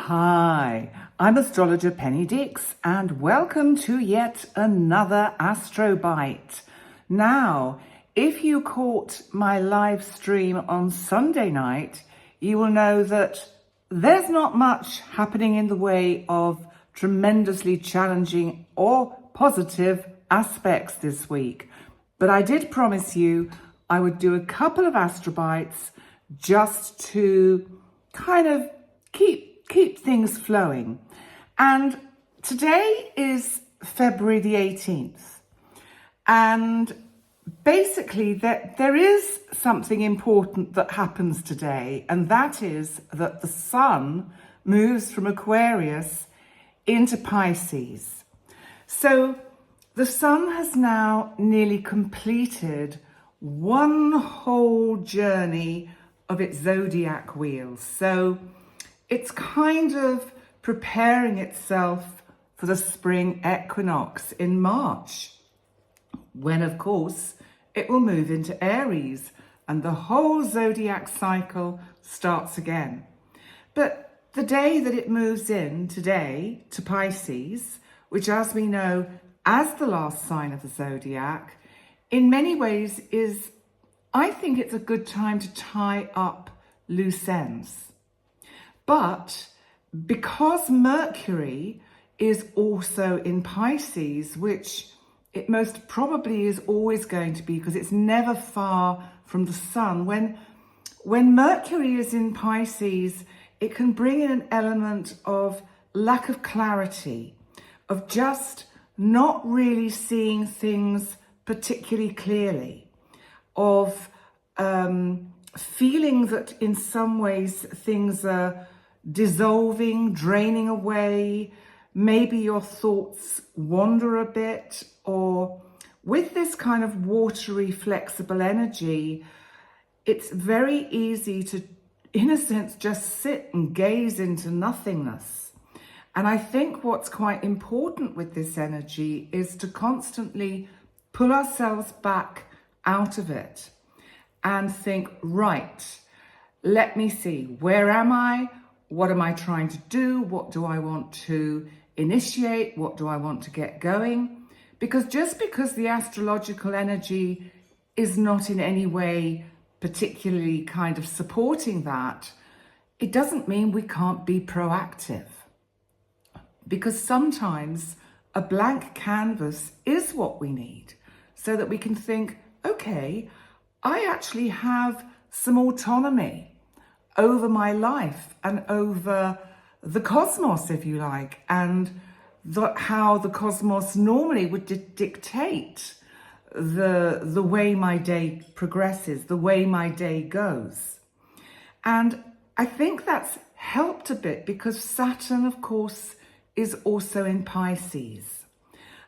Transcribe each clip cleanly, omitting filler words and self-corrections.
Hi, I'm astrologer Penny Dix and welcome to yet another AstroBite. Now, if you caught my live stream on Sunday night, you will know that there's not much happening in the way of tremendously challenging or positive aspects this week. But I did promise you I would do a couple of AstroBites just to kind of keep things flowing. And today is February the 18th. And basically there is something important that happens today, and that is that the sun moves from Aquarius into Pisces. So the sun has now nearly completed one whole journey of its zodiac wheel. So it's kind of preparing itself for the spring equinox in March, when of course it will move into Aries and the whole zodiac cycle starts again. But the day that it moves in today to Pisces, which as we know as the last sign of the zodiac, in many ways is, I think it's a good time to tie up loose ends. But because Mercury is also in Pisces, which it most probably is always going to be because it's never far from the sun, when Mercury is in Pisces, it can bring in an element of lack of clarity, of just not really seeing things particularly clearly, of feeling that in some ways things are dissolving, draining away. Maybe your thoughts wander a bit, or with this kind of watery, flexible energy, it's very easy to, in a sense, just sit and gaze into nothingness. And I think what's quite important with this energy is to constantly pull ourselves back out of it and think, right, let me see, where am I? What am I trying to do? What do I want to initiate? What do I want to get going? Because just because the astrological energy is not in any way particularly kind of supporting that, it doesn't mean we can't be proactive. Because sometimes a blank canvas is what we need, so that we can think, okay, I actually have some autonomy over my life and over the cosmos, if you like, and how the cosmos normally would dictate the way my day progresses, the way my day goes. And I think that's helped a bit because Saturn, of course, is also in Pisces.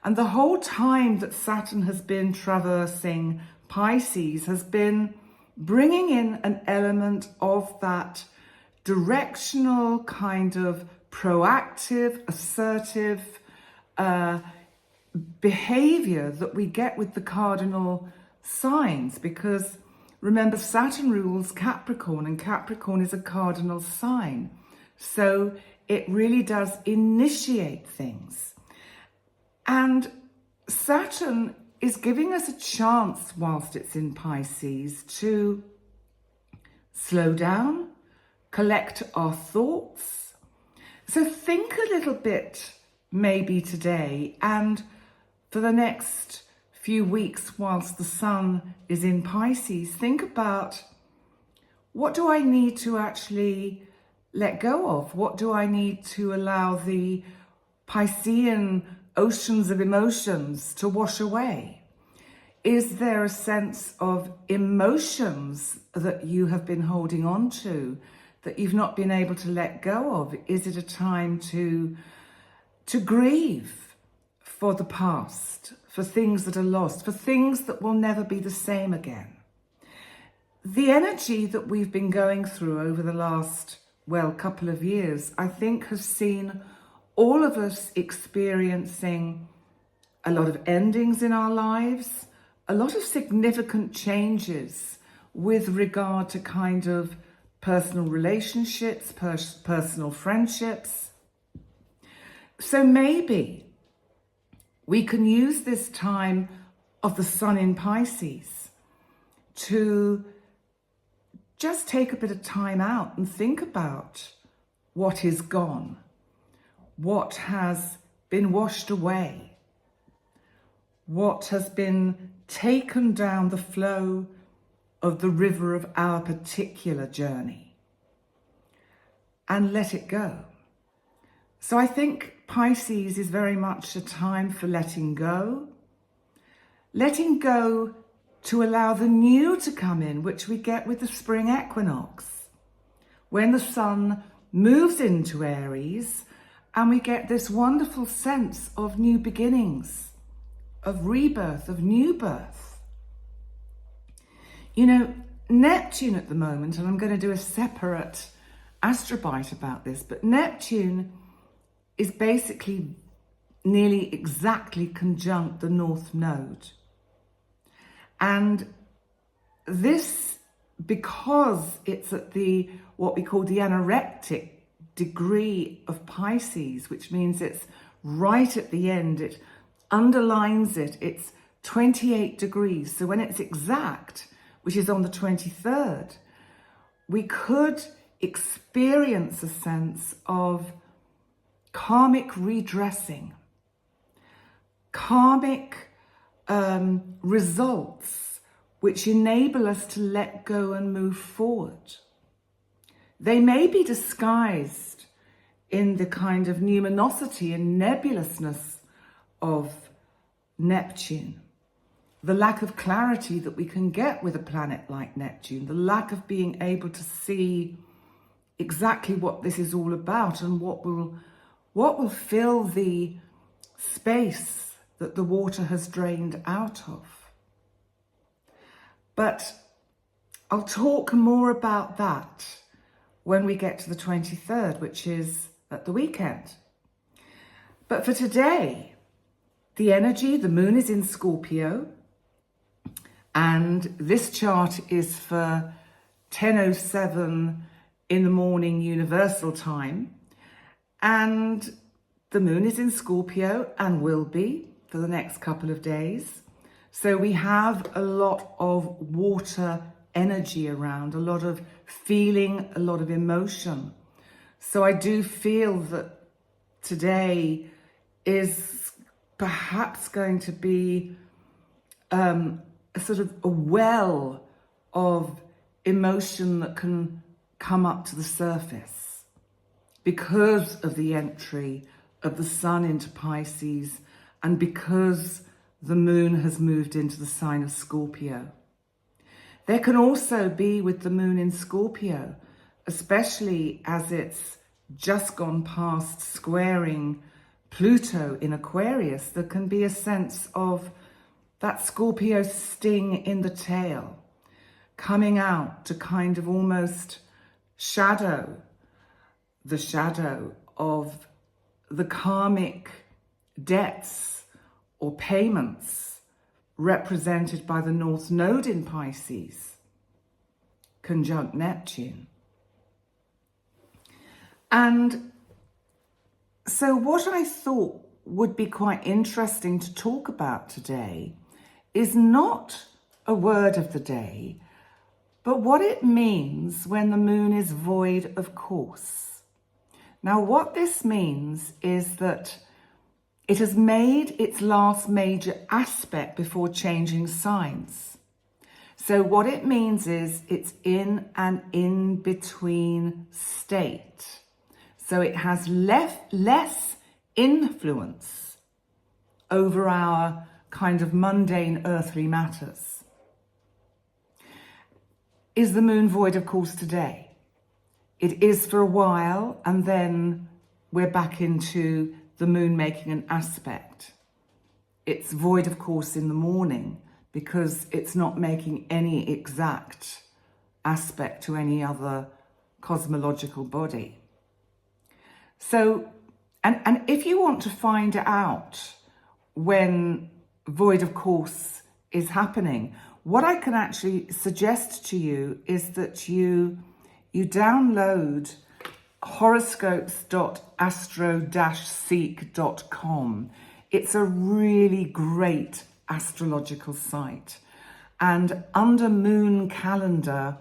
And the whole time that Saturn has been traversing Pisces has been bringing in an element of that directional kind of proactive, assertive behavior that we get with the cardinal signs. Because remember, Saturn rules Capricorn, and Capricorn is a cardinal sign. So it really does initiate things. And Saturn is giving us a chance, whilst it's in Pisces, to slow down, collect our thoughts. So think a little bit maybe today and for the next few weeks whilst the sun is in Pisces, think about, what do I need to actually let go of? What do I need to allow the Piscean oceans of emotions to wash away? Is there a sense of emotions that you have been holding on to that you've not been able to let go of? Is it a time to grieve for the past, for things that are lost, for things that will never be the same again? The energy that we've been going through over the last, couple of years, I think has seen all of us experiencing a lot of endings in our lives, a lot of significant changes with regard to kind of personal relationships, personal friendships. So maybe we can use this time of the sun in Pisces to just take a bit of time out and think about what is gone, what has been washed away, what has been taken down the flow of the river of our particular journey, and let it go. So I think Pisces is very much a time for letting go to allow the new to come in, which we get with the spring equinox, when the sun moves into Aries and we get this wonderful sense of new beginnings, of rebirth, of new birth. You know, Neptune at the moment, and I'm going to do a separate astrobite about this, but Neptune is basically nearly exactly conjunct the North Node. And this, because it's at the, what we call the anorectic degree of Pisces, which means it's right at the end, it underlines it, it's 28 degrees. So when it's exact, which is on the 23rd, we could experience a sense of karmic redressing, karmic results which enable us to let go and move forward. They may be disguised in the kind of numinosity and nebulousness of Neptune, the lack of clarity that we can get with a planet like Neptune, the lack of being able to see exactly what this is all about and what will fill the space that the water has drained out of. But I'll talk more about that when we get to the 23rd, which is at the weekend. But for today, the energy, the moon is in Scorpio, and this chart is for 10:07 in the morning Universal Time. And the moon is in Scorpio and will be for the next couple of days. So we have a lot of water energy around, a lot of feeling, a lot of emotion. So I do feel that today is perhaps going to be a sort of a well of emotion that can come up to the surface because of the entry of the sun into Pisces and because the moon has moved into the sign of Scorpio. There can also be, with the moon in Scorpio, especially as it's just gone past squaring Pluto in Aquarius, there can be a sense of that Scorpio sting in the tail, coming out to kind of almost shadow the shadow of the karmic debts or payments represented by the North Node in Pisces, conjunct Neptune. And so what I thought would be quite interesting to talk about today is not a word of the day, but what it means when the moon is void of course. Now, what this means is that it has made its last major aspect before changing signs. So what it means is it's in an in-between state. So it has less influence over our kind of mundane earthly matters. Is the moon void of course today? It is for a while, and then we're back into the moon making an aspect. It's void of course in the morning because it's not making any exact aspect to any other cosmological body. So, and if you want to find out when void of course is happening, what I can actually suggest to you is that you you download horoscopes.astro-seek.com. It's a really great astrological site. And under Moon Calendar,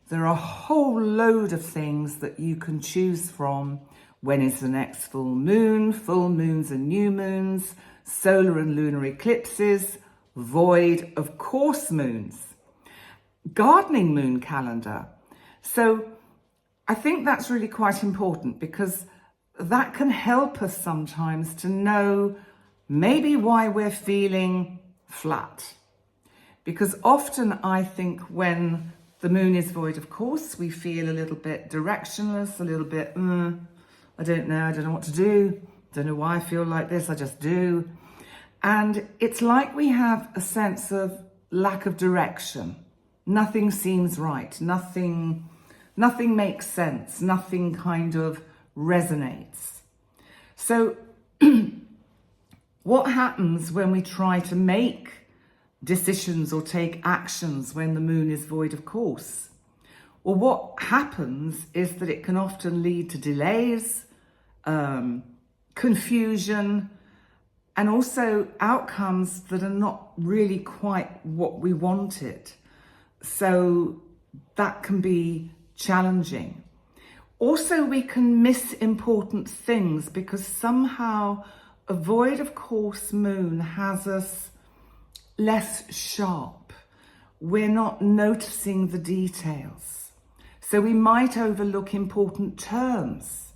there are a whole load of things that you can choose from. When is the next full moons and new moons, solar and lunar eclipses, void of course moons, gardening moon calendar. So I think that's really quite important, because that can help us sometimes to know maybe why we're feeling flat. Because often I think when the moon is void of course, we feel a little bit directionless, a little bit, I don't know what to do. Don't know why I feel like this, I just do. And it's like we have a sense of lack of direction. Nothing seems right, nothing makes sense, nothing kind of resonates. So what happens when we try to make decisions or take actions when the moon is void of course? Well, what happens is that it can often lead to delays, confusion, and also outcomes that are not really quite what we wanted. So that can be challenging. Also, we can miss important things because somehow a void of course moon has us less sharp. We're not noticing the details. So we might overlook important terms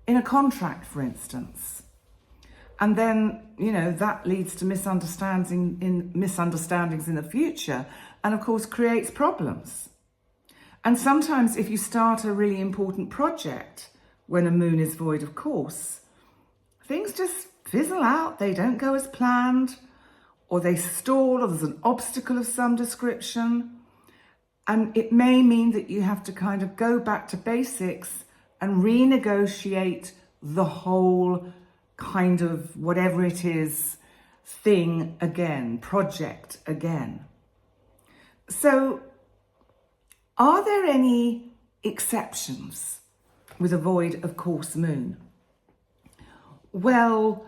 in a contract, for instance. And then, that leads to misunderstandings in the future, and of course creates problems. And sometimes if you start a really important project when a moon is void of course, things just fizzle out, they don't go as planned, or they stall, or there's an obstacle of some description. And it may mean that you have to kind of go back to basics and renegotiate the whole kind of whatever it is thing again, project again. So are there any exceptions with a void of course moon? Well,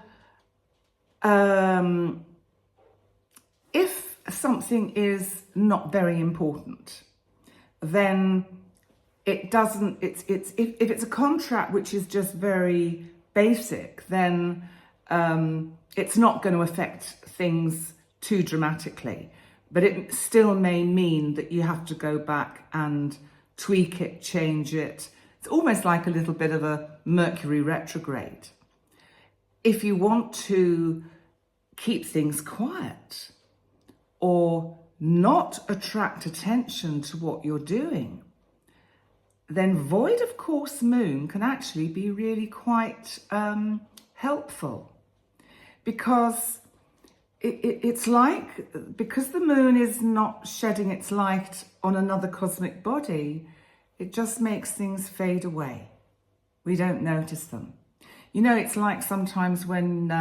if something is not very important, then it doesn't, if it's a contract which is just very basic, then it's not going to affect things too dramatically. But it still may mean that you have to go back and tweak it, change it. It's almost like a little bit of a Mercury retrograde. If you want to keep things quiet or not attract attention to what you're doing, then void of course moon can actually be really quite helpful, because it's like, because the moon is not shedding its light on another cosmic body, it just makes things fade away. We don't notice them. It's like sometimes when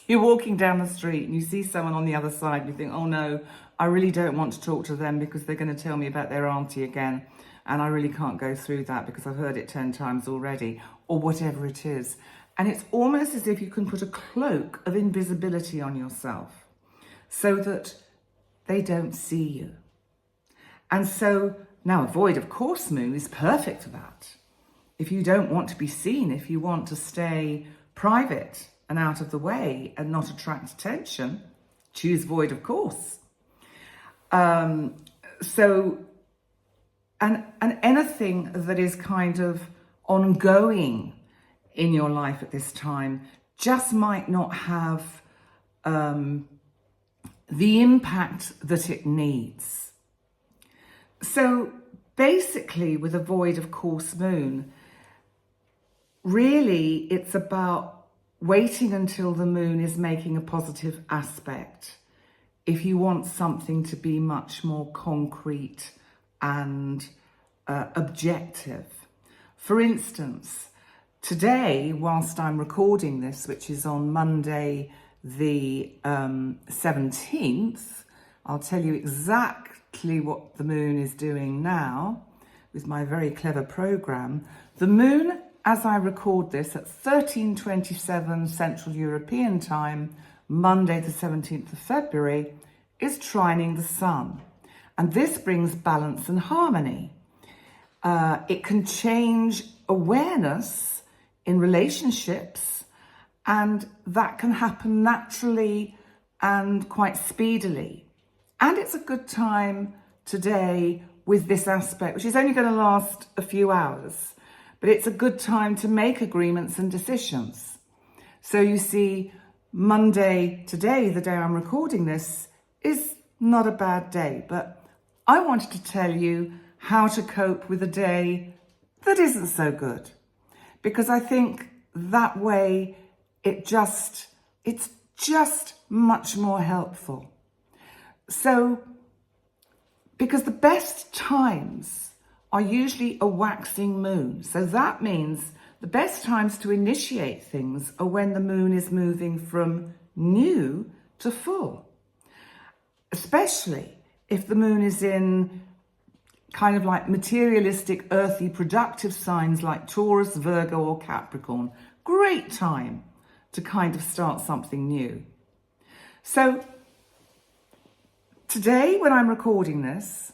you're walking down the street and you see someone on the other side and you think, oh no, I really don't want to talk to them because they're going to tell me about their auntie again. And I really can't go through that because I've heard it 10 times already, or whatever it is. And it's almost as if you can put a cloak of invisibility on yourself so that they don't see you. And so now a void of course moon is perfect for that. If you don't want to be seen, if you want to stay private and out of the way and not attract attention, choose void of course. And anything that is kind of ongoing in your life at this time just might not have the impact that it needs. So basically, with a void of course moon, really it's about waiting until the moon is making a positive aspect if you want something to be much more concrete and objective. For instance, today, whilst I'm recording this, which is on Monday the 17th, I'll tell you exactly what the moon is doing now, with my very clever program. The moon, as I record this at 13:27 Central European Time, Monday the 17th of February, is trining the sun. And this brings balance and harmony. It can change awareness in relationships, and that can happen naturally and quite speedily. And it's a good time today with this aspect, which is only going to last a few hours, but it's a good time to make agreements and decisions. So you see, Monday today, the day I'm recording this, is not a bad day, but I wanted to tell you how to cope with a day that isn't so good, because I think that way it's just much more helpful. So, because the best times are usually a waxing moon. So that means the best times to initiate things are when the moon is moving from new to full. Especially if the moon is in kind of like materialistic, earthy, productive signs like Taurus, Virgo, or Capricorn. Great time to kind of start something new. So today, when I'm recording this,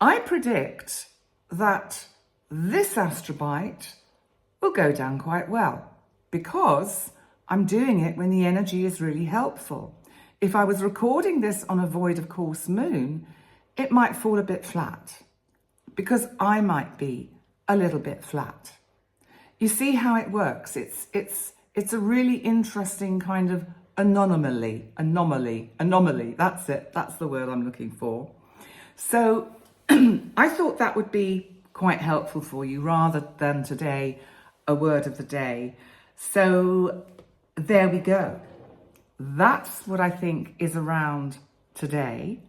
I predict that this astrobite will go down quite well, because I'm doing it when the energy is really helpful. If I was recording this on a void of course moon, it might fall a bit flat, because I might be a little bit flat. You see how it works? It's a really interesting kind of anomaly. That's it. That's the word I'm looking for. So I thought that would be quite helpful for you, rather than today a word of the day. So there we go. That's what I think is around today.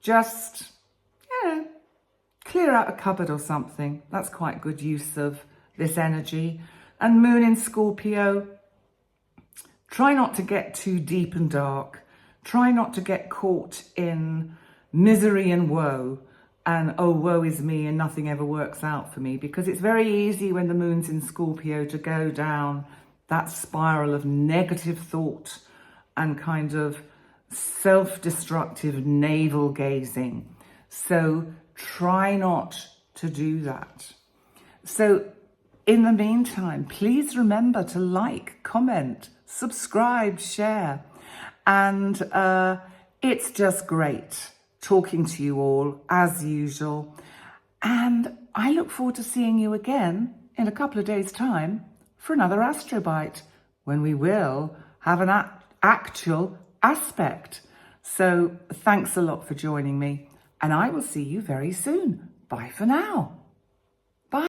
Just, clear out a cupboard or something. That's quite good use of this energy. And moon in Scorpio, try not to get too deep and dark. Try not to get caught in misery and woe, and oh, woe is me and nothing ever works out for me, because it's very easy when the moon's in Scorpio to go down that spiral of negative thought and kind of self-destructive navel gazing. So try not to do that. So in the meantime, please remember to like, comment, subscribe, share. And it's just great talking to you all as usual. And I look forward to seeing you again in a couple of days' time for another Astrobite, when we will have an actual aspect. So thanks a lot for joining me, and I will see you very soon. Bye for now.